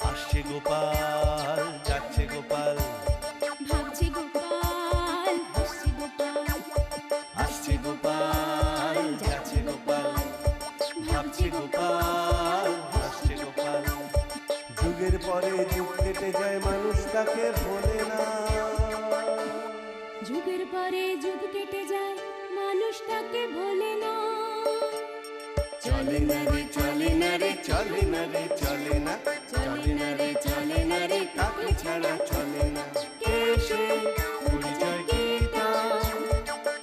আসছে গোপাল, যাচ্ছে গোপাল, ভাবছে গোপাল, হাসছে গোপাল, আসছে গোপাল, যাচ্ছে গোপাল, ভাবছে গোপাল, হাসছে গোপাল। যুগের পরে যুগ কেটে যায়, মানুষ তাকে ভোলে না। যুগের পরে যুগ কেটে যায়, মানুষ তাকে ভোলে না। চলে না রে, চলে না রে, চলে না রে, চলে না, চলে না রে, চলে না রে, কাকে ছাড়া চলে না। কে সে পরিচয় কি তার?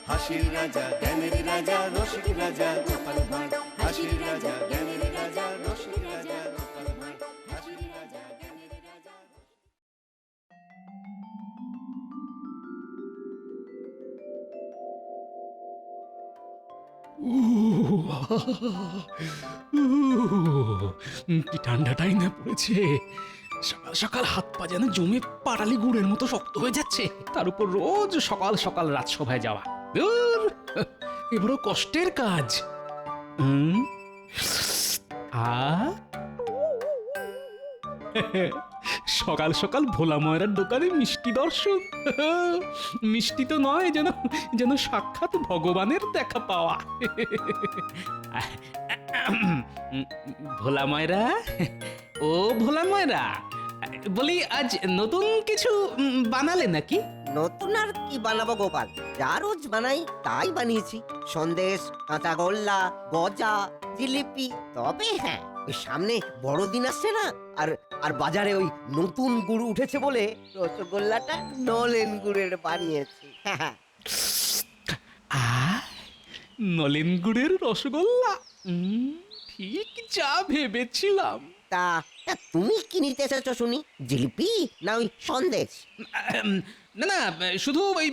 হাসির রাজা, জ্ঞানের রাজা, রসিক রাজা গোপাল ভাঁড়। হাসির রাজা, জ্ঞানের রাজা, রসিক রাজা গোপাল ভাঁড়। হাসির রাজা, জ্ঞানের রাজা। কি ঠান্ডাটাই না পড়েছে। সকাল সকাল হাত পা যেন জমে পাটালি গুড়ের মতো শক্ত হয়ে যাচ্ছে, তার উপর রোজ সকাল সকাল রাজসভায় যাওয়া। ধুর, এ বড় কষ্টের কাজ। হুম, আ সকাল সকাল ভোলা ময়রার দোকানে মিষ্টি দর্শন। মিষ্টি তো নয়, যেন যেন সাক্ষাৎ ভগবানের দেখা পাওয়া। ভোলা ময়রা, ও ভোলা ময়রা, বলি আজ নতুন কিছু বানালে নাকি? নতুন আর কি বানাবো গোপাল, যা রোজ বানাই তাই বানিয়েছি। সন্দেশ, কাঁচাগোল্লা, গজা, জিলিপি। তবে হ্যাঁ, ওই সামনে বড়দিন আসছে না, আর আর বাজারে ওই নতুন গুড় উঠেছে বলে রসগোল্লাটা নলেন গুড়ের বানিয়েছি। আ নলেন গুড়ের রসগোল্লা, ঠিক যা ভেবেছিলাম। তা তা তুমি কি নিতে এসেছো শুনি? জিলিপি না ওই সন্দেশ? না না, শুধু ওই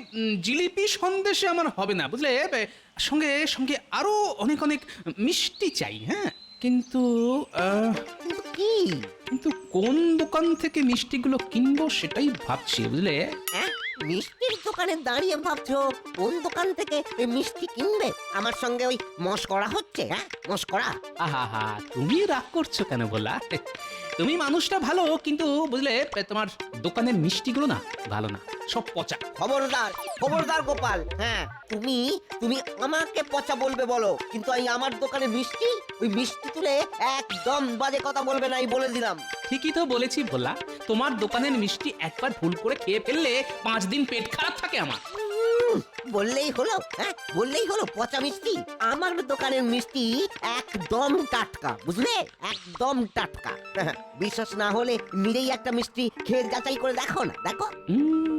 জিলিপি সন্দেশে আমার হবে না, বুঝলে। সঙ্গে সঙ্গে আরো অনেক অনেক মিষ্টি চাই। হ্যাঁ, কিন্তু কিন্তু কি? কিন্তু কোন দোকান থেকে মিষ্টিগুলো কিনবো সেটাই ভাবছি, বুঝলে। হ্যাঁ, মিষ্টির দোকানে দাঁড়িয়ে ভাবছো কোন দোকান থেকে এই মিষ্টি কিনবে? আমার সঙ্গে ওই মশকরা হচ্ছে? হ্যাঁ, মশকরা? আহা হা, তুমি রাগ করছো কেন বলা? তুমি মানুষটা ভালো, কিন্তু বুঝলে তোমার দোকানের মিষ্টিগুলো না ভালো না, সব পচা। খবরদার, খবরদার গোপাল। হ্যাঁ, তুমি তুমি আমাকে পচা বলবে বলো, কিন্তু এই আমার দোকানে মিষ্টি, ওই মিষ্টি তুলে একদম বাজে কথা বলবে না, এই বলে দিলাম। ঠিকই তো বলেছি ভোলা, তোমার দোকানের মিষ্টি একবার ভুল করে খেয়ে ফেললে 5 দিন পেট খারাপ থাকে আমার। বললেই হলো, হ্যাঁ বললেই হলো পচা মিষ্টি। আমার দোকানের মিষ্টি একদম টাটকা, বুঝলে, একদম টাটকা। বিশ্বাস না হলে নিজেই একটা মিষ্টি খেয়ে যাচাই করে দেখো না, দেখো। উম,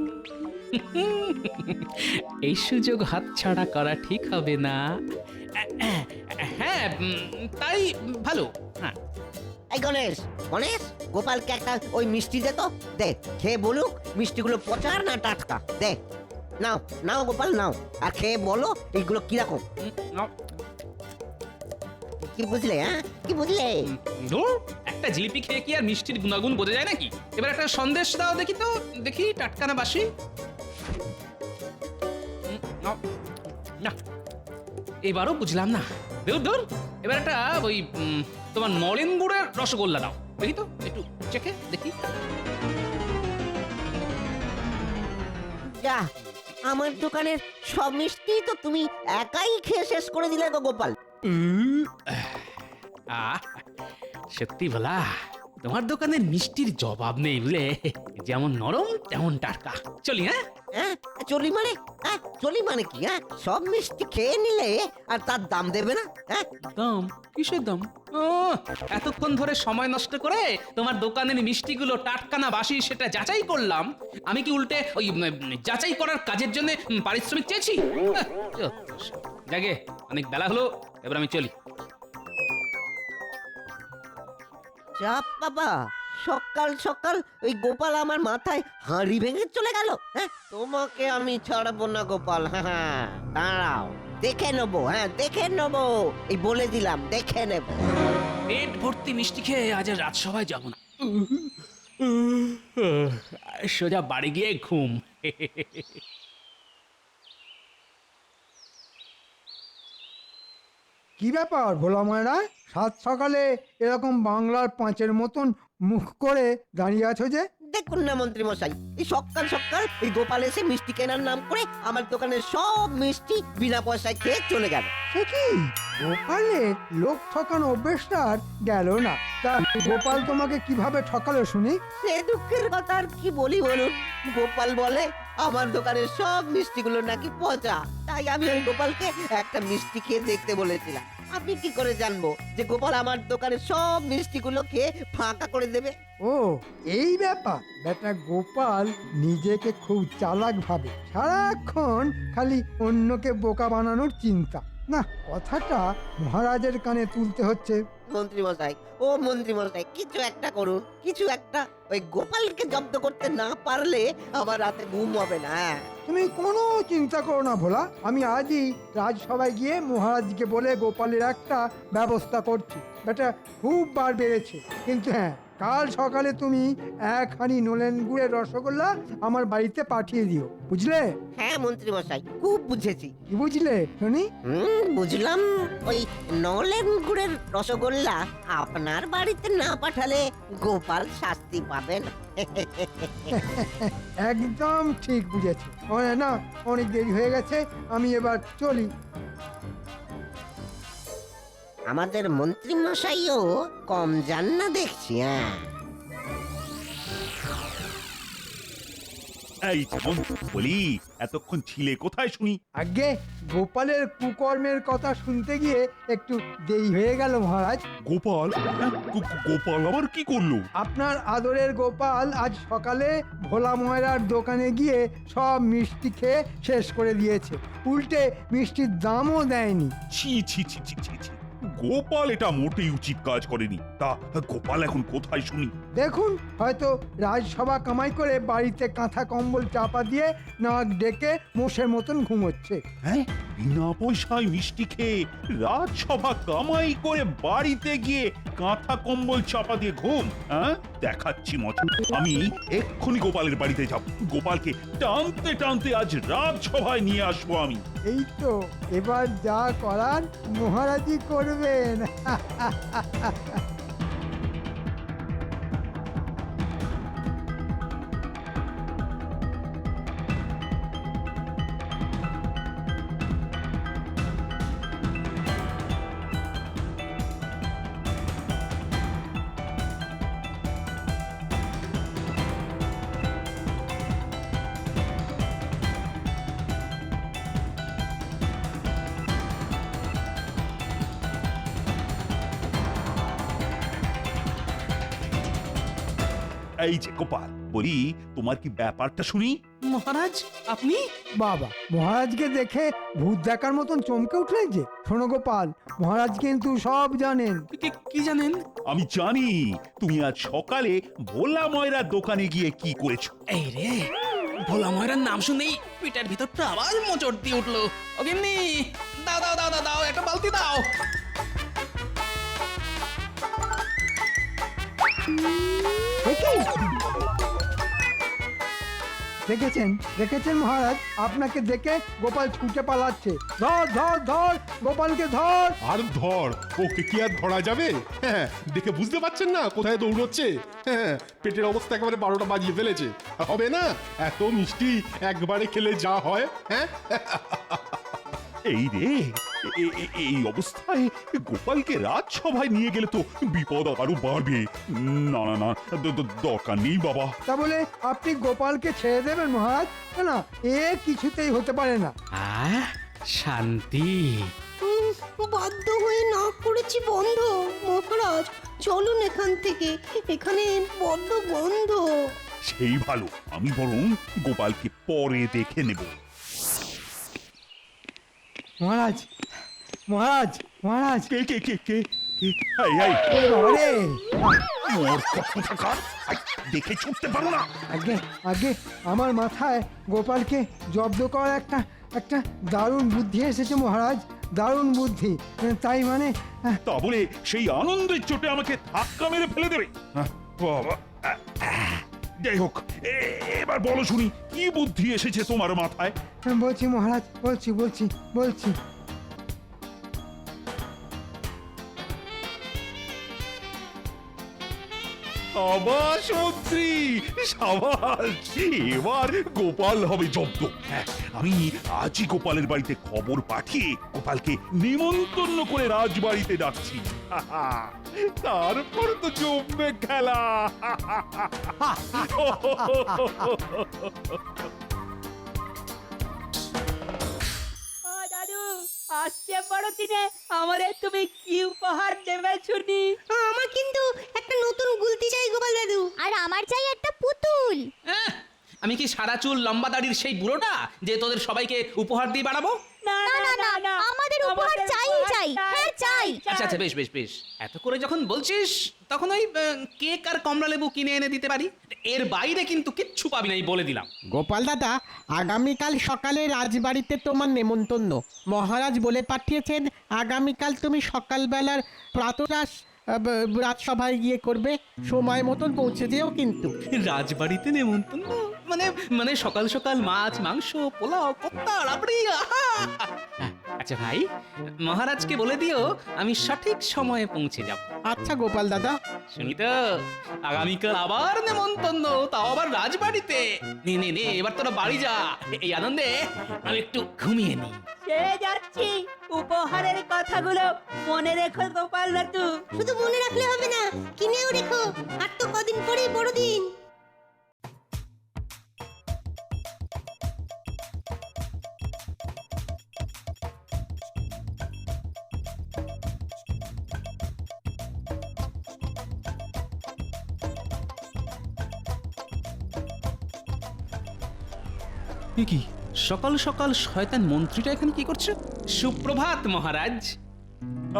এই সুযোগ হাতছাড়া করা ঠিক হবে না। হ্যাঁ, তাই ভালো। হ্যাঁ, এই গণেশ, গণেশ, গোপালকে একটা ওই মিষ্টি দে তো, দে, খেয়ে বলুক মিষ্টিগুলো পচা না টাটকা। দে, নাও নাও গোপাল, নাও, আর খেয়ে বলো এইগুলো কিরকম। নাও। কি বুঝলে? হ্যাঁ, কি বুঝলে? ধুর, একটা জিলিপি খেয়ে কি আর মিষ্টির গুণাগুণ বোঝা যায় নাকি? এবার একটা সন্দেশ দাও দেখি তো, দেখি টাটকা না বাসি। নাও। না, এবারও বুঝলাম না। দূর দূর, এবার একটা ওই তোমার নলেন গুড়ের রসগোল্লা দাও দেখি তো, একটু চেখে দেখি। যা, আমার দোকানের সব মিষ্টি তো তুমি একাই খেয়ে শেষ করে দিলে গো গোপাল। আহ, সত্যি বলা, তোমার দোকানের মিষ্টির জবাব নেই, বুঝলে। যেমন নরম তেমন টাটকা। চলি, হ্যাঁ। হ্যাঁ, চলি মানে? হ্যাঁ, চলি মানে কি? হ্যাঁ, সব মিষ্টি খেয়ে নিলে আর তার দাম দেবে না? হ্যাঁ, দাম? কিসের দাম? এতক্ষণ ধরে সময় নষ্ট করে তোমার দোকানের মিষ্টিগুলো টাটকা না বাসি সেটা যাচাই করলাম। আমি কি উল্টে ওই যাচাই করার কাজের জন্য পারিশ্রমিক চেয়েছি? জাগে, অনেক বেলা হলো, এবার আমি চলি। চাপ বাবা, সকাল সকাল ওই গোপাল আমার মাথায় হাঁড়ি ভেঙে চলে গেল। হ্যাঁ, তোমাকে আমি ছাড়বো না গোপাল। হ্যাঁ হ্যাঁ, দাঁড়াও, দেখে নেবো। হ্যাঁ, দেখে নেবো, এই বলে দিলাম, দেখে নেবো। পেট ভর্তি মিষ্টি খেয়ে আজ আর রাজসভায় যাবো না। সোজা বাড়ি গিয়ে ঘুম। কি কি ব্যাপার ভোলা ময়না, সাত সকালে এরকম বাংলার পাঁচের মতন মুখ করে দাঁড়িয়ে আছো যে? দেখুন না মন্ত্রী মশাই, এই সকাল সকাল এই গোপাল এসে মিষ্টি কেনার নাম করে আমার দোকানের সব মিষ্টি বিনা পয়সায় খেয়ে চলে গেল। সে কি, গোপালের লোক ঠকানো অভ্যেসটা আর গেল না। তা গোপাল তোমাকে কিভাবে ঠকালো শুনি? সে দুঃখের কথা আর কি বলি বলুন। গোপাল বলে আমার দোকানের সব মিষ্টিগুলো নাকি পচা, তাই আমি ওই গোপালকে একটা মিষ্টি খেয়ে দেখতে বলেছিলাম। আপনি কি করে জানবো যে গোপাল আমার দোকানের সব মিষ্টিগুলো খেয়ে ফাঁকা করে দেবে? ও এই ব্যাপার। বেটা গোপাল নিজেকে খুব চালাক ভাবে, সারাক্ষণ খালি অন্যকে বোকা বানানোর চিন্তা। না, কথাটা মহারাজের কানে তুলতে হচ্ছে। মন্ত্রী মশাই, ও মন্ত্রী মশাই, কিছু একটা করুন, কিছু একটা। ওই গোপালকে জব্দ করতে না পারলে আমার রাতে ঘুম হবে না। তুমি কোনো চিন্তা করো না ভোলা, আমি আজই রাজসভায় গিয়ে মহারাজকে বলে গোপালের একটা ব্যবস্থা করছি। বেটা খুব বার বেড়েছে, কিন্তু হ্যাঁ, কাল সকালে তুমি এক হাঁড়ি নলেন গুড়ের রসগোল্লা আমার বাড়িতে পাঠিয়ে দিও, বুঝলে? হ্যাঁ মন্ত্রী মশাই, খুব বুঝেছি। কি বুঝলে শুনি? বুঝলাম। ওই নলেন গুড়ের রসগোল্লা আপনার বাড়িতে না পাঠালে গোপাল শাস্তি পাবেন। একদম ঠিক বুঝেছে। না, অনেক দেরি হয়ে গেছে, আমি এবার চলি। আমাদের মন্ত্রী মশাইও কম যান না দেখছি। হ্যাঁ, এই যেমন বলি, এতক্ষণ ছিলে কোথায় শুনি? আগে গোপালের কুকর্মের কথা শুনতে গিয়ে একটু দেরি হয়ে গেল মহারাজ। গোপাল? গোপাল আবার কি করলো? আপনার আদরের গোপাল আজ সকালে ভোলা ময়রার দোকানে গিয়ে সব মিষ্টি খেয়ে শেষ করে দিয়েছে, উল্টে মিষ্টির দামও দেয়নি। ছি ছি ছি ছি ছি ছি, গোপাল এটা মোটেই উচিত কাজ করেনি। তা গোপাল এখন কোথায় শুনি? দেখুন, হয়তো রাজসভা কামাই করে বাড়িতে কাঁথা কম্বল চাপা দিয়ে নাক ডেকে মোষের মতন ঘুমোচ্ছে। হ্যাঁ, বিনা পয়সায় মিষ্টি খেয়ে রাজসভা কামাই করে বাড়িতে গিয়ে কাঁথা কম্বল চাপা দিয়ে ঘুম? হ্যাঁ, দেখাচ্ছি মজা। আমি এক্ষুনি গোপালের বাড়িতে যাব, গোপালকে টানতে টানতে আজ রাজসভায় নিয়ে আসবো আমি। এই তো, এবার যা করার মহারাজই করবেন। এই যে গোপাল, বলি তোমার কি ব্যাপারটা শুনি? মহারাজ আপনি? বাবা, মহারাজকে দেখে ভূত দেখার মতন চমকে উঠলেন যে। শোনো গোপাল, মহারাজ কিন্তু সব জানেন। কি জানেন? আমি জানি তুমি আজ সকালে ভোলা ময়রার দোকানে গিয়ে কি করেছো। এই রে, ভোলা ময়রার নাম শুনেই পিটার ভিতরটা আবার মোচড় দিয়ে উঠলো। ওগিন্নি, দাও দাও দাও দাও দাও, একটা বালতি দাও। দেখেছেন দেখেছেন মহারাজ, আপনাকে দেখে গোপাল ছুটে পালাচ্ছে। ধর ধর ধর, গোপালকে ধর। আর ধর, ওকে কি আর ধরা যাবে? হ্যাঁ, দেখে বুঝতে পারছেন না কোথায় দৌড়চ্ছে? হ্যাঁ, পেটের অবস্থা একেবারে 12টা বাজিয়ে ফেলেছে। হবে না, এত মিষ্টি একবারে খেলে যা হয়। হ্যাঁ, এই রে, এই অবস্থায় গোপালকে রাজসভায় নিয়ে গেলে তো বিপদ আরো বাড়বে। না না না, দরকার নেই বাবা। তা বলে আপনি গোপালকে ছেড়ে দেবেন মহারাজ? না, এ কিছুতেই হতে পারে না। শান্তি। বাধ্য হয়ে না করেছি বন্ধ। মহারাজ চলুন এখান থেকে, এখানে বড্ড গন্ধ। সেই ভালো, আমি বরং গোপালকে পরে দেখে নেব। মহারাজ মহারাজ মহারাজ, কে কে কে কে কে? এই, এই, আরে মূর্খ কোথাকার! আই, দেখে ছুটতে পারো না? আগে আগে আমার মাথায় গোপালকে জব্দ করার একটা একটা দারুণ বুদ্ধি এসেছে মহারাজ, দারুণ বুদ্ধি। তাই মানে তা বলে সেই আনন্দের চোটে আমাকে ধাক্কা মেরে ফেলে দেবে? বাবা, যাই হোক, এবার বলো শুনি, কি বুদ্ধি এসেছে তোমার মাথায়? বলছি মহারাজ, বলছি বলছি বলছি সাবাস মন্ত্রী, সাবাস। এবার গোপাল হবে জব্দ। হ্যাঁ, আমি আজই গোপালের বাড়িতে খবর পাঠিয়ে গোপালকে নিমন্ত্রণ করে রাজবাড়িতে ডাকছি। তারপর তো জমবে খেলা। দাদু, আসছে বড় দিনে আমারে তুমি কি উপহার দেবে শুনি? আমার কিন্তু একটা নতুন গুলতি চাই গোপাল দাদু। আর আমার চাই একটা পুতুল। আহ, আমি কি সারা চুল লম্বা দাড়ির সেই বুড়োটা যে তোদের সবাইকে উপহার দিয়ে বাড়াবো? না আমাদের উপহার চাই। হ্যাঁ চাই। আচ্ছা আচ্ছা, বেশ বেশ বেশ, এত করে যখন বলছিস তখন ওই কেক আর কমলা লেবু কিনে এনে দিতে পারি। এর বাইরে কিন্তু কিচ্ছু পাবি নাই বলে দিলাম। গোপাল দাদা, আগামীকাল সকালে রাজবাড়িতে তোমার নেমন্তন্ন। মহারাজ বলে পাঠিয়েছেন আগামীকাল তুমি সকালবেলার প্রাতরাশ রাজসভায় গিয়ে করবে। সময় মতন পৌঁছে যেও কিন্তু। রাজবাড়িতে নেমন্তন্ন মানে মানে সকাল সকাল মাছ মাংস পোলাও কোপ্তা রাবড়ি, আহা! আচ্ছা ভাই, মহারাজকে বলে দিও আমি সঠিক সময়ে পৌঁছে যাব। আচ্ছা গোপাল দাদা। শুনি তো, আগামীকাল আবার নেমন্তন্ন, তাও আবার রাজবাড়িতে। নে নে নে, এবার তোরা বাড়ি যা। এই আনন্দে আমি একটু ঘুমিয়ে নিই। সে যাচ্ছি, উপহারের কথাগুলো মনে রেখো গোপাল দাদু। শুধু মনে রাখলে হবে না, কিনেও রেখো। আর তো কদিন পরেই বড়দিন। কি সকাল সকাল শয়তান মন্ত্রীটা এখানে কি করছে? সুপ্রভাত মহারাজ।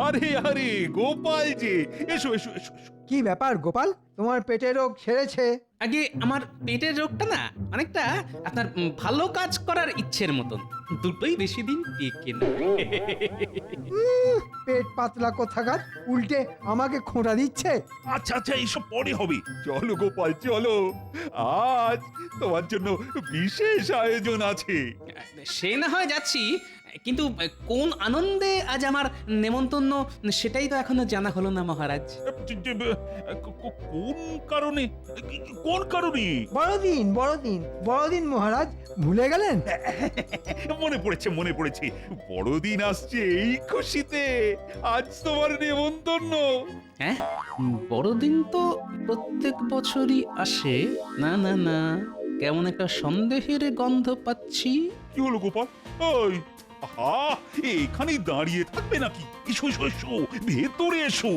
আরে আরে গোপাল যে, এসো এসো এসো এসো। কি ব্যাপার গোপাল, তোমার পেটের রোগ সেরেছে? আগে আমার পেটের রোগটা না অনেকটা আপনার ভালো কাজ করার ইচ্ছের মতন, দুটোই বেশি দিন টিকে না। পেট পাতলা কোথাকার, উল্টে আমাকে খোঁটা দিচ্ছে। আচ্ছা আচ্ছা, এইসব পরে হবে। চলো গোপাল চলো, আজ তোমার জন্য বিশেষ আয়োজন আছে। সে না হয় যাচ্ছি, কিন্তু কোন আনন্দে আজ আমার নেমন্তন্ন সেটাই তো এখনো জানা হলো না মহারাজ। কোন কারণে? কোন কারণে? বড়দিন বড়দিন বড়দিন মহারাজ, ভুলে গেলেন? মনে পড়েছে মনে পড়েছে, বড়দিন আসছে এই খুশিতে আজ তোমার নেমন্তন্ন। হ্যাঁ, বড়দিন তো প্রত্যেক বছরই আসে। না না না, কেমন একটা সন্দেহের গন্ধ পাচ্ছি। কি হলো গোপাল? ওই আহা, এখানেই দাঁড়িয়ে থাকবে নাকি? এসো এসো এসো, ভেতরে এসো।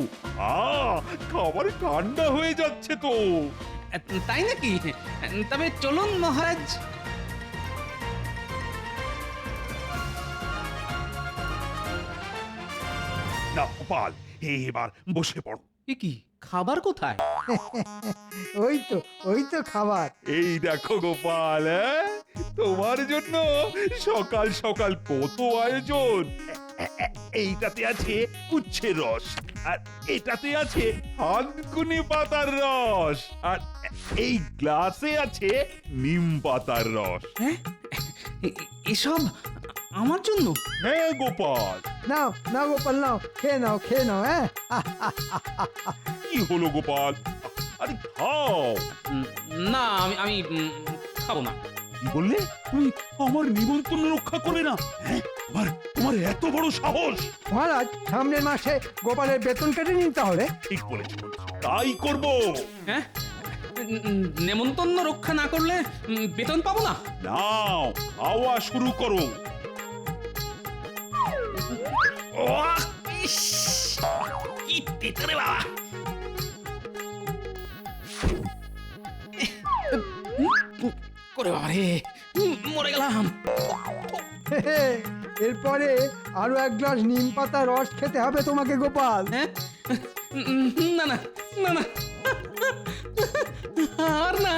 খাবার ঠান্ডা হয়ে যাচ্ছে তো। তাই নাকি? তবে চলুন মহারাজ। না গোপাল, এবার বসে পড়ো। এ কি, খাবার কোথায়? ওই তো খাবার। এই দেখো গোপাল, তোমার জন্য সকাল সকাল কত আয়োজন। এইটাতে আছে উচ্ছের রস, আর এটাতে আছে থানকুনি পাতার রস, আর এই গ্লাসে আছে নিম পাতার রস। এসব আমার জন্য? হ্যাঁ গোপাল। নাও নাও গোপাল, নাও খেয়ে নাও। হ্যাঁ, কি হলো গোপাল? আরে খাও। না, আমি খাবো না। কি বললে? তুমি আমার নিমন্ত্রণ রক্ষা করবে না? হ্যাঁ, তোমার এত বড় সাহস! মহারাজ, সামনের মাসে গোপালের বেতন কেটে নিন তাহলে। ঠিক বলেছ, তাই করব। হ্যাঁ, নেমন্তন্ন রক্ষা না করলে বেতন পাবো না? নাও, খাওয়া শুরু করো। ওয়াহ, ইস, কি তেতো রে বাবা। করে বাবা রে, মরে গেলাম। এরপরে আরো এক গ্লাস নিম পাতা রস খেতে হবে তোমাকে গোপাল। হ্যাঁ, না না না না, আর না,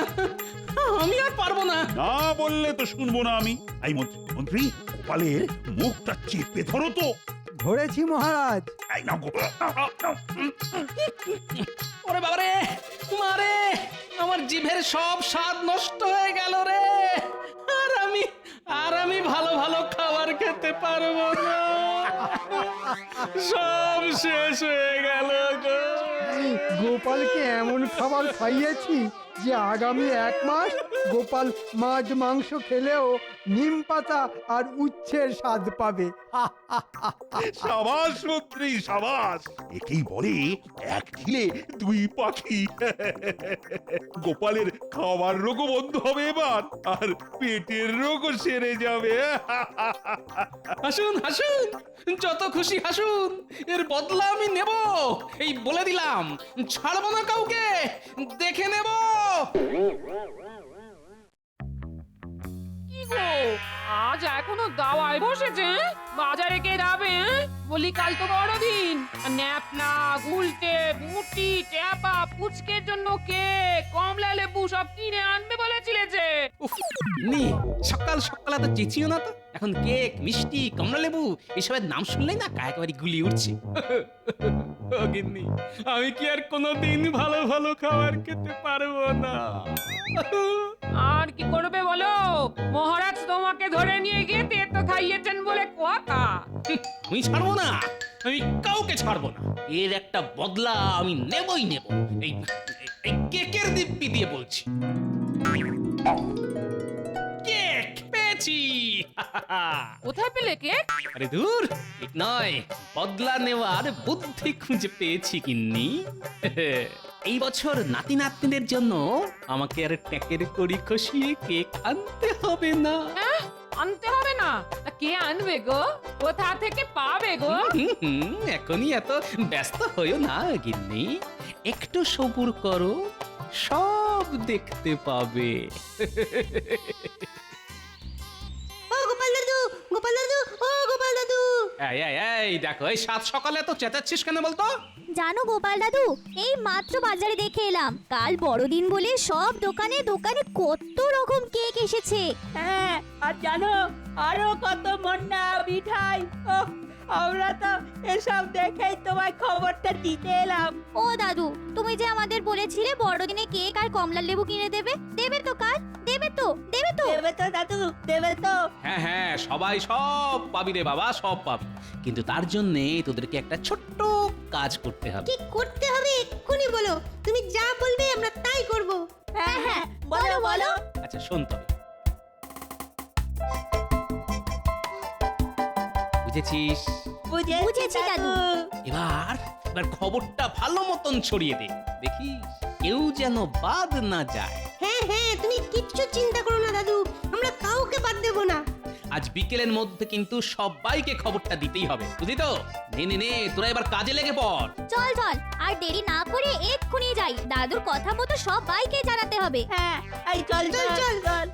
আমি আর পারবো না। না বললে তো শুনবো না আমি। এই মন্ত্রী, গোপালের মুখটা চেপে ধরো তো। ধরেছি মহারাজ। এই নাও গোপাল, নাও। ওরে বাবা রে, মারে, আমার জিভের সব স্বাদ নষ্ট হয়ে গেল রে। আর আমি ভালো ভালো খাবার খেতে পারবো না। সব শেষ হয়ে গেল গো। গোপালকে এমন খাবার খাইয়েছি যে আগামী 1 মাস গোপাল মাছ মাংস খেলেও নিম পাতা আর উচ্ছের স্বাদ পাবে। সাবাস মন্ত্রী সাবাস, একেই বলে এক ঢিলে 2 পাখি। গোপালের খাওয়ার রোগও বন্ধ হবে এবার, আর পেটের রোগও সেরে যাবে। হাসুন হাসুন, যত খুশি হাসুন, এর বদলা আমি নেব, এই বলে দিলাম, ছাড়বো না কাউকে, দেখে নেব। কি গো, আজ এখনো দাওয়ায় বসেছে? বাজারে কে যাবে? বলি কাল তো বড়দিন। ন্যাপনা, গুলটে, মুটি, ট্যাপা, পুচকের জন্য কেক, কমলা লেবু সব কিনে আনবে বলেছিলে যে। উফ, নি সকাল সকাল এত চেঁচিও না তো। এখন কেক, মিষ্টি, কমলা লেবু এসবের নাম শুনলেই না একেবারে গুলি উঠছে। ও গিন্নি, আমি কি আর কোনোদিন ভালো ভালো খাবার খেতে পারবো না? আর কি করবে বলো? মহারাজ তোমাকে ধরে নিয়ে গিয়ে তেতো খাইয়েছেন বলে কথা। আমি ছাড়বো না, আমি কাউকে ছাড়বো না। এর একটা বদলা আমি নেবই নেব। এই এই কেকের দিব্যি দিয়ে বলছি। কেক পেয়েছি। কোথায় পেলে কেক? আরে দূর, ঠিক নয়, বদলা নেওয়ার বুদ্ধি খুঁজে পেয়েছি গিন্নি। এই বছর নাতি নাতনিদের জন্য আমাকে আর ট্যাকের কড়ি খসিয়ে কেক আনতে হবে না। হ্যাঁ, আনতে হবে না? তা কে আনবে গো? কোথা থেকে পাবে গো? এখনই এত ব্যস্ত হইও না গিন্নি, একটু সবুর করো, সব দেখতে পাবে। ও গোপাল দাদু, গোপাল দাদু, ও গোপাল দাদু। এই দেখো, এই সাত সকালে তো চেঁচাচ্ছিস কেন বলতো? জানো গোপাল দাদু, এই মাত্র বাজারে দেখে এলাম, কাল বড়দিন বলে সব দোকানে দোকানে কত রকম কেক এসেছে। হ্যাঁ, আর জানো আরো কত মন্ডা মিঠাই। ওহ, আমরা তো এসব দেখেই তোমায় খবরটা দিতে এলাম। ও দাদু, তুমি যে আমাদের বলেছিলে বড়দিনে কেক আর কমলা লেবু কিনে দেবে, দেবে তো কাল? দেবে তো? দেবে তো? দেবে তো দাদু, দেবে তো? হ্যাঁ হ্যাঁ, সবাই সব পাবি রে বাবা, সব পাবি, কিন্তু তার জন্য তোদেরকে একটা ছোট্ট কাজ করতে হবে। কি করতে হবে এক্ষুনি বলো, তুমি যা বলবে আমরা তাই করব। হ্যাঁ হ্যাঁ, বলো বলো। আচ্ছা শোন তবে, বুঝেছিস? বুঝেছি দাদু। এবার এবার খবরটা ভালো মতন ছড়িয়ে দে, দেখিস কেউ যেন বাদ না যায়। হ্যাঁ হ্যাঁ, তুমি কিচ্ছু চিন্তা করো না দাদু, আমরা কাউকে বাদ দেব না। আজ বিকেলের মধ্যে কিন্তু সবাইকে খবরটা দিতেই হবে, বুঝলি তো? নে নে নে, তোরা এবার কাজে লেগে পড়। চল চল, আর দেরি না করে এক্ষুনি যাই, দাদুর কথা মতো সবাইকে জানাতে হবে। হ্যাঁ, এই চল চল চল চল।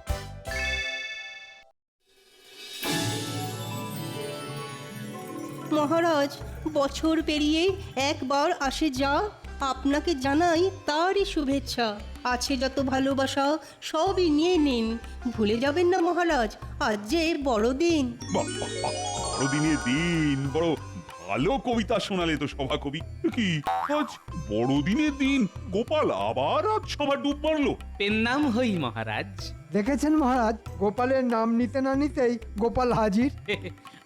মহারাজ, বছর পেরিয়ে একবার আসে যা, আপনাকে জানাই তারই শুভেচ্ছা। আছে যত ভালোবাসা সবই নিয়ে নিন, ভুলে যাবেন না মহারাজ, আজ যে বড়দিন। বাহ, বাহ, বাহ, বড়দিনের দিন, বড় ভালো কবিতা শোনালে তো সভা কবি। কি আজ বড়দিনের দিন গোপাল আবার আজ সভা ডুব মারলো? পেন নাম হই মহারাজ। দেখেছেন মহারাজ, গোপালের নাম নিতে না নিতেই গোপাল হাজির।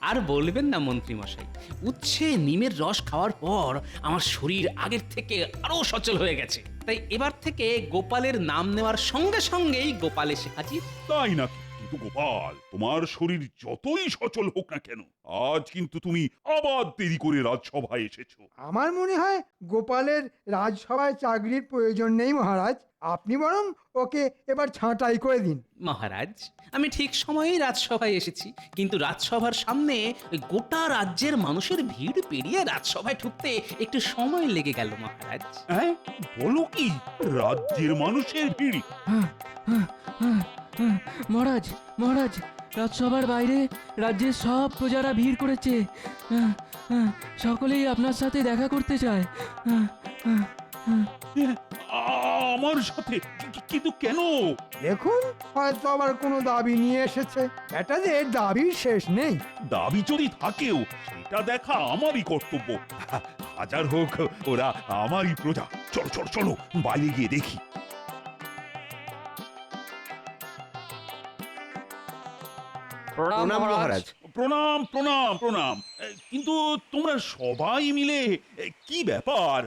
আর বলবেন না মন্ত্রী মশাই, উচ্ছে নিমের রস খাওয়ার পর আমার শরীর আগের থেকে আরো সচল হয়ে গেছে, তাই এবার থেকে গোপালের নাম নেওয়ার সঙ্গে সঙ্গেই গোপাল এসে হাজির। তাই নাকি? কিন্তু গোপাল, তোমার শরীর যতই সচল হোক না কেন, আজ কিন্তু তুমি আবার দেরি করে রাজসভায় এসেছো। আমার মনে হয় গোপালের রাজসভায় চাকরির প্রয়োজন নেই মহারাজ, আপনি বরং ওকে এবার ছাঁটাই করে দিন। মহারাজ, আমি ঠিক সময়েই রাজসভায় এসেছি, কিন্তু রাজসভার সামনে ওই গোটা রাজ্যের মানুষের ভিড় পেরিয়ে রাজসভায় ঢুকতে একটু সময় লেগে গেল মহারাজ। হ্যাঁ, বলো কি? রাজ্যের মানুষের ভিড়? মহারাজ, মহারাজ, রাজসভার বাইরে রাজ্যের সব প্রজারা ভিড় করেছে, সকলেই আপনার সাথে দেখা করতে চায়। আমার সাথে? কিন্তু কেন? দেখুন, হয়তো আবার কোনো দাবি নিয়ে এসেছে, বেটাদের দাবির শেষ নেই। দাবি যদি থাকেও সেটা দেখা আমারই কর্তব্য। হাজার হোক ওরা আমারই প্রজা। চলো চলো চলো, বাইরে গিয়ে দেখি। প্রণাম মহারাজ। প্রণাম প্রণাম প্রণাম। কিন্তু তোমরা সবাই মিলে কি ব্যাপার?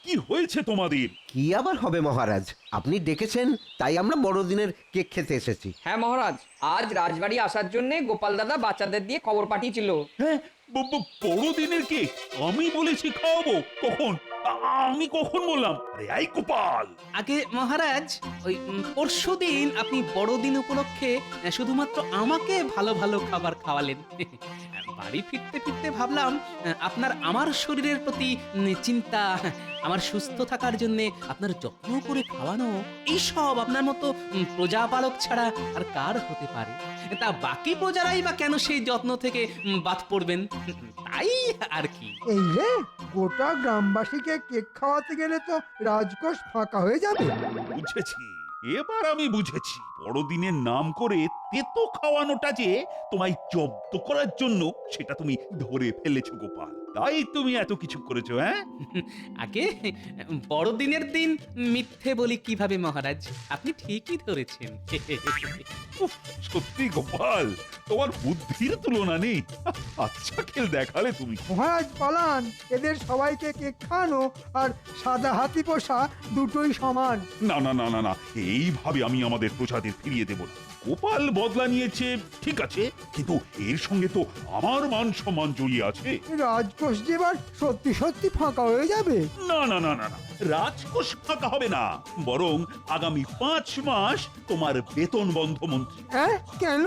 কি হয়েছে তোমাদের? কি আবার হবে মহারাজ, আপনি ডেকেছেন তাই আমরা বড়দিনের কেক খেতে এসেছি। হ্যাঁ মহারাজ, আজ রাজবাড়ি আসার জন্য গোপাল দাদা বাচ্চাদের দিয়ে খবর পাঠিয়েছিল। হ্যাঁ, বড়দিনের কেক আমি বলেছি খাওয়াবো? কখন? আমি কখন বললাম? আরে এই গোপাল! আগে মহারাজ, ওই পরশুদিন আপনি বড়দিন উপলক্ষে শুধুমাত্র আমাকে ভালো ভালো খাবার খাওয়ালেন। বাড়ি ফিরতে ফিরতে ভাবলাম আপনার আমার শরীরের প্রতি চিন্তা, আমার সুস্থ থাকার জন্য আপনার যত্ন করে খাওয়ানো, এইসব আপনার মতো প্রজাপালক ছাড়া আর কার হতে পারে? তা বাকি প্রজারাই বা কেন সেই যত্ন থেকে বাদ পড়বেন? তাই আর কি। এই রে, গোটা গ্রামবাসীকে কেক খাওয়াতে গেলে তো রাজকোষ ফাঁকা হয়ে যাবে। বুঝেছি, এবার আমি বুঝেছি। বড়দিনের নাম করে তেতো খাওয়ানোটা যে তোমায় জব্দ করার জন্য, সেটা তুমি ধরে ফেলেছো গোপাল। তাই তুমি এত কিছু করেছো। হ্যাঁ, আগে বড়দিনের দিন মিথ্যে বলি কিভাবে মহারাজ? আপনি ঠিকই ধরেছেন। উফ, সত্যি গোপাল, তোমার বুদ্ধির তুলনা নেই। আচ্ছা খেল দেখালে তুমি। মহারাজ পালান, এদের সবাইকে কেক খাওয়ানো আর সাদা হাতি পোষা দুটোই সমান। না না না না না, এইভাবে আমি আমাদের প্রজাদের ফিরিয়ে দেব না। গোপাল বদলা নিয়েছে ঠিক আছে, কিন্তু এর সঙ্গে তো আমার মান সম্মান জড়িয়ে আছে। রাজকোষ যে এবার সত্যি সত্যি ফাঁকা হয়ে যাবে। না না না না না, রাজকোষ ফাঁকা হবে না, বরং আগামী 5 মাস তোমার বেতন বন্ধ মন্ত্রী। হ্যাঁ, কেন?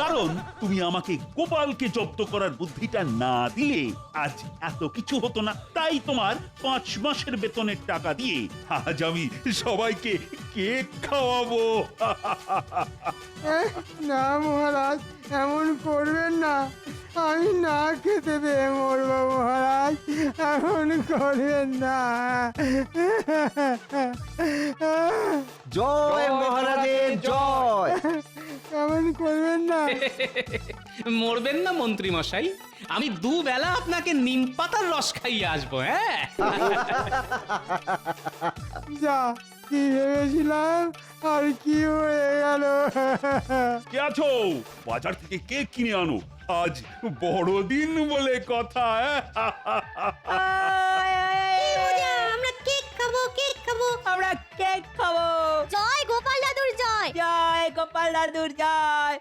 কারণ তুমি আমাকে গোপালকে জব্দ করার বুদ্ধিটা না দিলে আজ এত কিছু হতো না। তাই তোমার 5 মাসের বেতনের টাকা দিয়ে আজ আমি সবাইকে কেক খাওয়াবো। না মহারাজ, এমন করবেন না, আমি না খেতে পেয়ে মরবো মহারাজ, এমন করবেন না। জয় মহারাজের জয়। এমন করবেন না। মরবেন না মন্ত্রী মশাই, আমি দুবেলা আপনাকে নিম পাতার রস খাইয়ে আসবো। হ্যাঁ, যা কি ভেবেছিলাম আর কি হয়ে গেল। কে আছো? বাজার থেকে কেক কিনে আনো, আজ বড়দিন বলে কথা। আমরা কেক খাবো, কেক খাবো। আমরা কেক খাবো। জয় গোপাল দাদুর জয়। জয় গোপাল দাদুর জয়।